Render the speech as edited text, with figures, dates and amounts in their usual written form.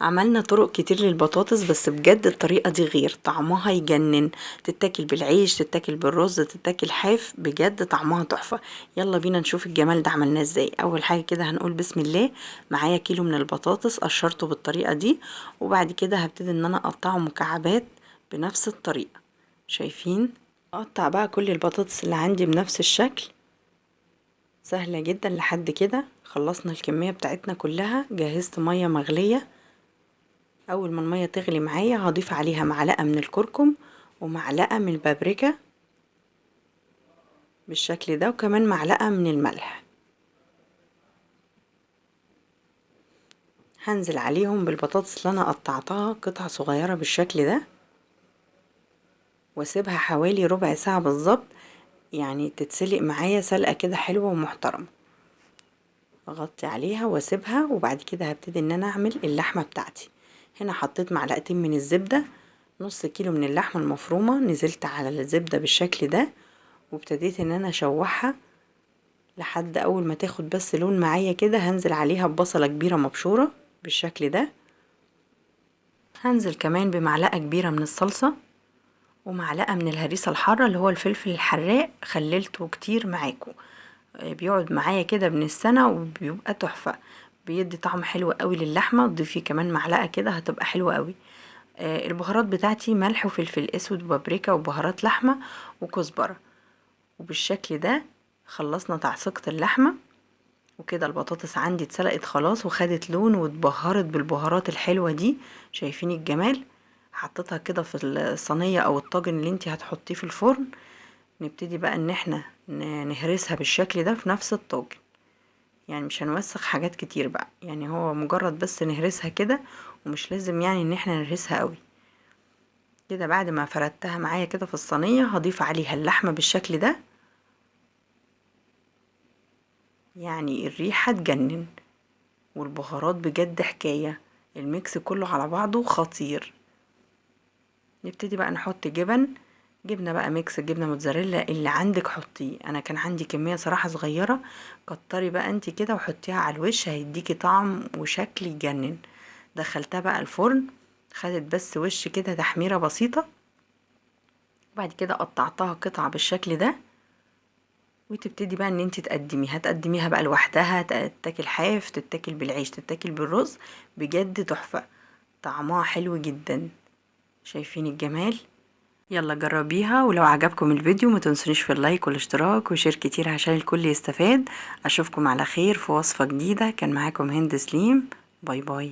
عملنا طرق كتير للبطاطس، بس بجد الطريقة دي غير، طعمها يجنن. تتاكل بالعيش، تتاكل بالرز، تتاكل حاف، بجد طعمها تحفة. يلا بينا نشوف الجمال ده عملناه ازاي. اول حاجة كده هنقول بسم الله. معايا كيلو من البطاطس قشرته بالطريقة دي، وبعد كده هبتدي ان انا اقطعه مكعبات بنفس الطريقة. شايفين؟ اقطع بقى كل البطاطس اللي عندي بنفس الشكل. سهلة جدا. لحد كده خلصنا الكمية بتاعتنا كلها. جهزت مية مغلية. اول ما المية تغلي معايا هضيف عليها معلقة من الكركم ومعلقة من البابريكا بالشكل ده، وكمان معلقة من الملح. هنزل عليهم بالبطاطس اللي انا قطعتها قطع صغيرة بالشكل ده، واسيبها حوالي ربع ساعة بالظبط، يعني تتسلق معايا سلقة كده حلوة ومحترمة. اغطي عليها واسيبها، وبعد كده هبتدي ان انا اعمل اللحمة بتاعتي. هنا حطيت معلقتين من الزبدة. نص كيلو من اللحمة المفرومة نزلت على الزبدة بالشكل ده، وابتديت ان انا اشوحها لحد اول ما تاخد بس لون معايا كده. هنزل عليها ببصلة كبيرة مبشورة بالشكل ده. هنزل كمان بمعلقة كبيرة من الصلصة، ومعلقة من الهريسة الحارة اللي هو الفلفل الحراق، خللته كتير معاكم. بيقعد معايا كده من السنة وبيبقى تحفة، بيدي طعم حلو قوي للحمة. ضيفي كمان معلقة كده هتبقى حلوة قوي. البهارات بتاعتي ملح وفلفل اسود وبابريكا وبهارات لحمة وكزبرة. وبالشكل ده خلصنا تعصيقة اللحمة، وكده البطاطس عندي اتسلقت خلاص وخدت لون واتبهرت بالبهارات الحلوة دي. شايفين الجمال؟ حطيتها كده في الصينية او الطاجن اللي انتي هتحطيه في الفرن. نبتدي بقى ان احنا نهرسها بالشكل ده في نفس الطاجن، يعني مش هنوسخ حاجات كتير بقى، يعني هو مجرد بس نهرسها كده، ومش لازم يعني ان احنا نهرسها قوي كده. بعد ما فردتها معايا كده في الصينية هضيف عليها اللحمة بالشكل ده، يعني الريحة تجنن، والبهارات بجد حكاية. الميكس كله على بعضه خطير. نبتدي بقى نحط جبنة بقى ميكس، جبنة موتزاريلا اللي عندك حطيه. انا كان عندي كمية صراحة صغيرة، كتري بقى انتي كده وحطيها على الوش، هيديكي طعم وشكل يجنن. دخلتها بقى الفرن، خدت بس وش كده تحميرة بسيطة، وبعد كده قطعتها قطع بالشكل ده. وتبتدي بقى ان انت هتقدميها بقى لوحدها، تتاكل حاف، تتاكل بالعيش، تتاكل بالرز. بجد تحفة، طعمها حلو جدا. شايفين الجمال؟ يلا جربيها، ولو عجبكم الفيديو ما تنسونيش في اللايك والاشتراك وشير كتير عشان الكل يستفاد. اشوفكم على خير في وصفة جديدة. كان معاكم هند سليم. باي باي.